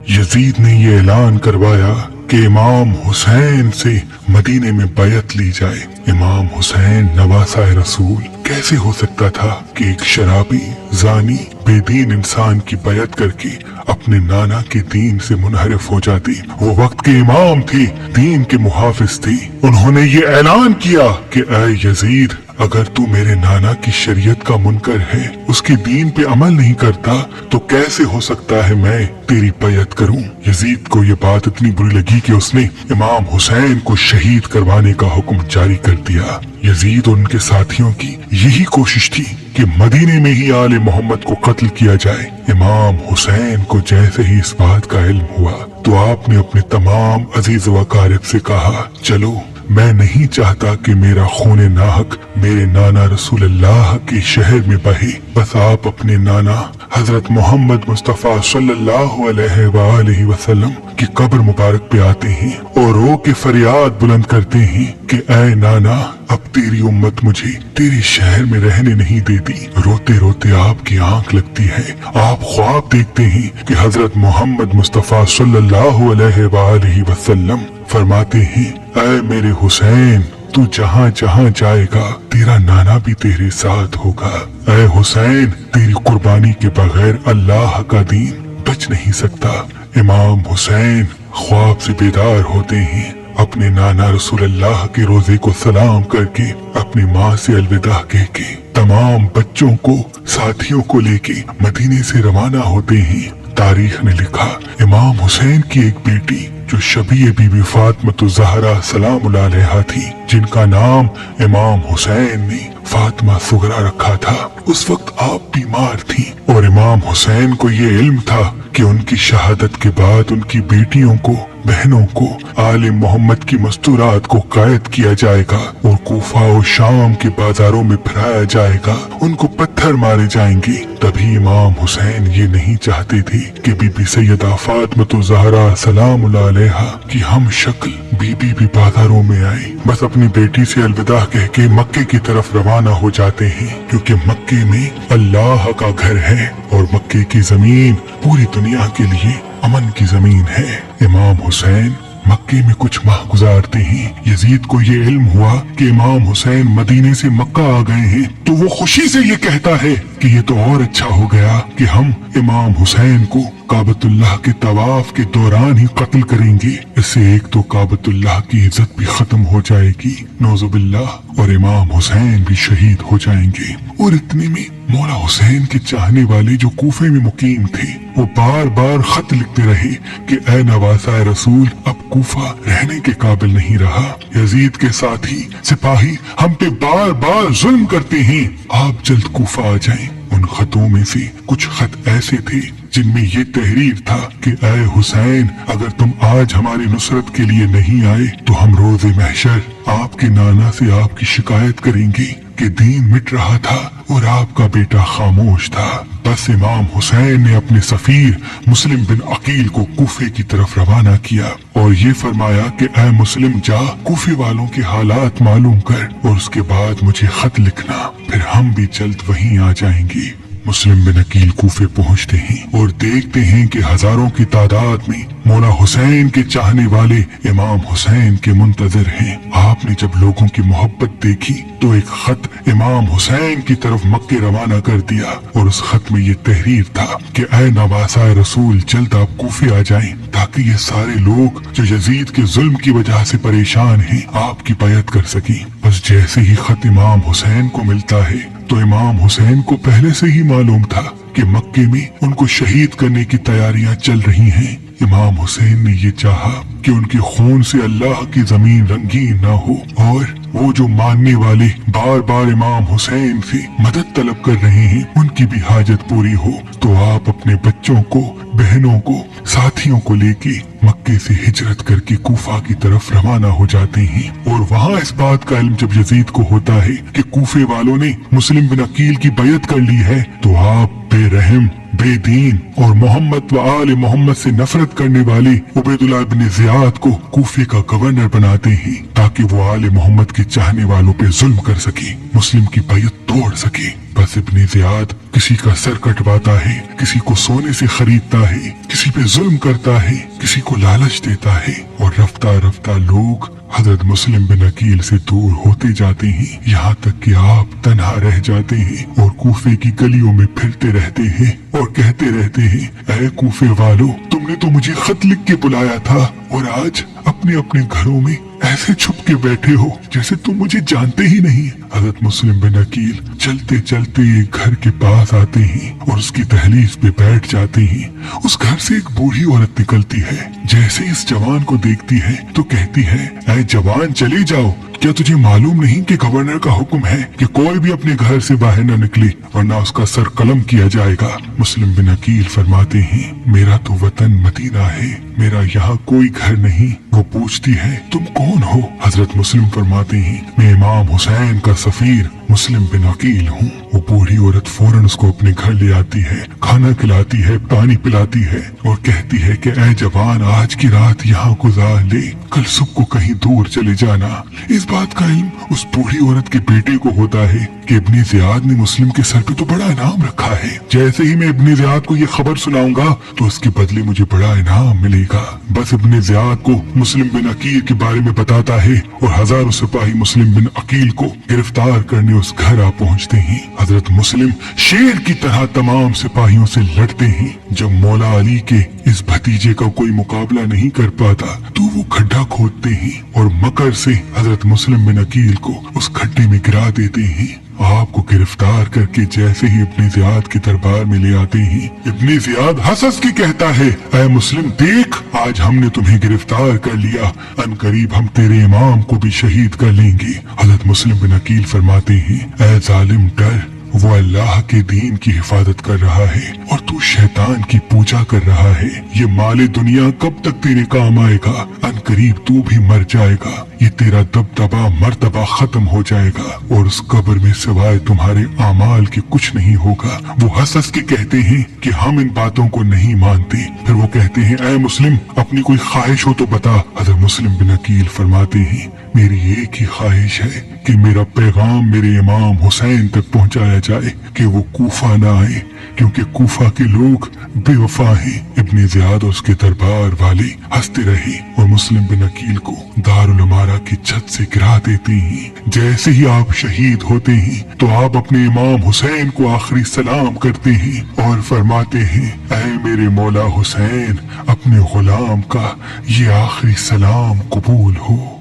Yazid ने ये ऐलान करवाया कि इमाम हुसैन से मदीने में बैत ली जाए। इमाम हुसैन नवासाए रसूल, कैसे हो सकता था कि एक शराबी, जानी, बेदीन इंसान की बैत करके अपने नाना के दीन से मुनहरिफ हो जाती। वो वक्त के इमाम थे, दीन के मुहाफिज थे। उन्होंने ये ऐलान किया कि ऐ यजीद, अगर तू मेरे नाना की शरीयत का मुनकर है, उसके दीन पे अमल नहीं करता, तो कैसे हो सकता है मैं तेरी बैत करूं। यजीद को ये बात इतनी बुरी लगी कि उसने इमाम हुसैन को शहीद करवाने का हुक्म जारी कर दिया। यजीद और उनके साथियों की यही कोशिश थी कि मदीने में ही आले मोहम्मद को कत्ल किया जाए। इमाम हुसैन को जैसे ही इस बात का इल्म हुआ तो आपने अपने तमाम अजीज व अकारिब से कहा, चलो, मैं नहीं चाहता कि मेरा खून नाहक मेरे नाना रसूलुल्लाह के शहर में बहे। बस आप अपने नाना हजरत मोहम्मद मुस्तफा सल्लल्लाहु अलैहि वसल्लम की कब्र मुबारक पे आते हैं और रो के फरियाद बुलंद करते हैं कि ऐ नाना, अब तेरी उम्मत मुझे तेरे शहर में रहने नहीं देती। रोते रोते आपकी आंख लगती है। आप ख्वाब देखते हैं कि हजरत मोहम्मद मुस्तफा सल्लल्लाहु अलैहि वसल्लम फरमाते हैं, ऐ मेरे हुसैन, तू जहाँ जहाँ जाएगा तेरा नाना भी तेरे साथ होगा। ऐ हुसैन, तेरी कुर्बानी के बगैर अल्लाह का दीन बच नहीं सकता। इमाम हुसैन ख्वाब से बेदार होते हैं। अपने नाना रसूलुल्लाह के रोजे को सलाम करके अपनी माँ से अलविदा कह के तमाम बच्चों को, साथियों को लेके मदीने से रवाना होते हैं। तारीख ने लिखा, इमाम हुसैन की एक बेटी जो शबीह बीबी फातिमा ज़हरा सलाम अलैहा थी, जिनका नाम इमाम हुसैन ने फातिमा सुगरा रखा था, उस वक्त आप बीमार थी और इमाम हुसैन को ये इल्म था कि उनकी शहादत के बाद उनकी बेटियों को, बहनों को आले मोहम्मद की मस्तूरात को कैद किया जाएगा और कूफा और शाम के बाजारों में फिराया जाएगा, उनको पत्थर मारे जाएंगे। तभी इमाम हुसैन ये नहीं चाहते थे कि बीबी सैयदा फातिमा ज़हरा सलाम अलैहा की हम शक्ल बीबी भी बाजारों में आए। बस अपनी बेटी से अलविदा कह के मक्के की तरफ रवाना हो जाते हैं, क्योंकि मक्के में अल्लाह का घर है और मक्के की जमीन पूरी दुनिया के लिए अमन की जमीन है। इमाम हुसैन मक्के में कुछ माह गुजारते हैं। यजीद को ये इल्म हुआ कि इमाम हुसैन मदीने से मक्का आ गए हैं, तो वो खुशी से ये कहता है कि ये तो और अच्छा हो गया कि हम इमाम हुसैन को काबतुल्लाह के तवाफ के दौरान ही कत्ल करेंगे। इससे एक तो काबतुल्लाह की इज्जत भी खत्म हो जाएगी, नौजुबिल्लाह, और इमाम हुसैन भी शहीद हो जाएंगे। और इतने में मौला हुसैन के चाहने वाले जो कूफे में मुकीम थे, वो बार बार खत लिखते रहे कि ऐ नवासाए रसूल, अब कूफा रहने के काबिल नहीं रहा। यजीद के साथी सिपाही हम पे बार बार जुल्म करते हैं, आप जल्द कूफा आ जाएं। उन खतों में से कुछ खत ऐसे थे जिनमें ये तहरीर था कि ऐ हुसैन, अगर तुम आज हमारी नुसरत के लिए नहीं आए तो हम रोज़े महशर आपके नाना से आपकी शिकायत करेंगे कि दीन मिट रहा था और आपका बेटा खामोश था। बस इमाम हुसैन ने अपने सफीर मुस्लिम बिन अकील को कूफे की तरफ रवाना किया और ये फरमाया कि ऐ मुस्लिम, जा कूफे वालों के हालात मालूम कर और उसके बाद मुझे खत लिखना, फिर हम भी जल्द वहीं आ जाएंगे। मुस्लिम बिन अकील कूफे पहुंचते हैं और देखते हैं कि हजारों की तादाद में मौला हुसैन के चाहने वाले इमाम हुसैन के मुंतजर हैं। आपने जब लोगों की मोहब्बत देखी तो एक खत इमाम हुसैन की तरफ मक्के रवाना कर दिया और उस खत में ये तहरीर था कि ऐ नवासाए रसूल, जल्द आप कूफे आ जाएं ताकि ये सारे लोग जो यजीद के जुल्म की वजह से परेशान हैं आपकी बैत कर सकें। बस जैसे ही खत इमाम हुसैन को मिलता है तो इमाम हुसैन को पहले से ही मालूम था कि मक्के में उनको शहीद करने की तैयारियां चल रही हैं। इमाम हुसैन ने ये चाहा कि उनके खून से अल्लाह की जमीन रंगीन ना हो और वो जो मानने वाले बार बार इमाम हुसैन से मदद तलब कर रहे हैं उनकी भी हाजत पूरी हो। तो आप अपने बच्चों को, बहनों को, साथियों को लेके मक्के से हिजरत करके कूफा की तरफ रवाना हो जाते हैं। और वहाँ इस बात का इल्म जब यजीद को होता है कि कूफे वालों ने मुस्लिम बिन अकील की बैत कर ली है, तो आप बेरहम, बेदीन और मोहम्मद व आले मोहम्मद से नफरत करने वाले उबैदुल्लाह इब्न ज़ियाद को कूफे का गवर्नर बनाते हैं ताकि वो आले मोहम्मद के चाहने वालों पे जुल्म कर सके, मुस्लिम की बैत तोड़ सके। बस इब्न ज़ियाद किसी का सर कटवाता है, किसी को सोने से खरीदता है, किसी पे जुल्म करता है, किसी को लालच देता है और रफ्ता रफ्ता लोग हजरत मुस्लिम बिन अकील से दूर होते जाते हैं, यहाँ तक कि आप तन्हा रह जाते हैं और कूफे की गलियों में फिरते रहते हैं और कहते रहते हैं, ऐ कूफे वालों, तुमने तो मुझे खत लिख के बुलाया था और आज अपने अपने घरों में ऐसे छुप के बैठे हो जैसे तुम मुझे जानते ही नहीं। हजरत मुस्लिम बिन अकील चलते चलते एक घर के पास आते हैं और उसकी दहलीज पे बैठ जाते हैं। उस घर से एक बूढ़ी औरत निकलती है। जैसे इस जवान को देखती है तो कहती है, ऐ जवान चले जाओ, क्या तुझे मालूम नहीं कि गवर्नर का हुक्म है कि कोई भी अपने घर से बाहर न निकले वरना उसका सर कलम किया जाएगा। मुस्लिम बिन अकील फरमाते हैं, मेरा तो वतन मदीना है, मेरा यहाँ कोई घर नहीं। वो पूछती है, तुम कौन हो? हजरत मुस्लिम फरमाते हैं, मैं इमाम हुसैन का सफीर मुस्लिम बिन अकील हूँ। वो बूढ़ी औरत फौरन उसको अपने घर ले आती है, खाना खिलाती है, पानी पिलाती है और कहती है कि ऐ जवान, आज की रात यहाँ गुजार ले, कल सुबह को कहीं दूर चले जाना। इस बात का इल्म उस बूढ़ी औरत के बेटे को होता है कि इब्न ज़ियाद ने मुस्लिम के सर पे तो बड़ा इनाम रखा है। जैसे ही मैं इब्न ज़ियाद को ये खबर सुनाऊंगा तो उसके बदले मुझे बड़ा इनाम मिलेगा। बस इब्न ज़ियाद को मुस्लिम बिन अकील के बारे में बताता है और हजारों सिपाही मुस्लिम बिन अकील को गिरफ्तार करने उस घर आ पहुँचते हैं। हजरत मुस्लिम शेर की तरह तमाम सिपाहियों से लड़ते हैं। जब मौला अली के इस भतीजे का कोई मुकाबला नहीं कर पाता तो वो खड्डा खोदते हैं और मकर से हजरत मुस्लिम बिन अकील को उस खड्डे में गिरा देते हैं। आपको गिरफ्तार करके जैसे ही इब्न ज़ियाद के दरबार में ले आते हैं, इब्न ज़ियाद हंस के कहता है, ऐ मुस्लिम देख, आज हमने तुम्हें गिरफ्तार कर लिया, अनकरीब हम तेरे इमाम को भी शहीद कर लेंगे। हजरत मुस्लिम बिन अकील फरमाते हैं, ऐ जालिम डर, वो अल्लाह के दीन की हिफाजत कर रहा है और तू शैतान की पूजा कर रहा है। ये माले दुनिया कब तक तेरे काम आएगा? अनकरीब तू भी मर जाएगा, ये तेरा दबदबा मर्तबा खत्म हो जाएगा और उस कब्र में सिवाय तुम्हारे आमाल के कुछ नहीं होगा। वो हंस के कहते हैं कि हम इन बातों को नहीं मानते। फिर वो कहते हैं, ऐ मुस्लिम, अपनी कोई ख्वाहिश हो तो बता। हजरत मुस्लिम बिन अकील फरमाते हैं, मेरी एक ही ख्वाहिश है कि मेरा पैगाम मेरे इमाम हुसैन तक पहुंचाया जाए कि वो कूफा ना आए, क्योंकि कूफा के लोग बेवफा हैं। इब्न ज़ियाद और उसके दरबार वाले हंसते रहे और मुस्लिम बिन अकील को दारुल उमारा की छत से गिरा देते हैं। जैसे ही आप शहीद होते हैं तो आप अपने इमाम हुसैन को आखिरी सलाम करते हैं और फरमाते हैं, ऐ मेरे मौला हुसैन, अपने गुलाम का ये आखिरी सलाम कबूल हो।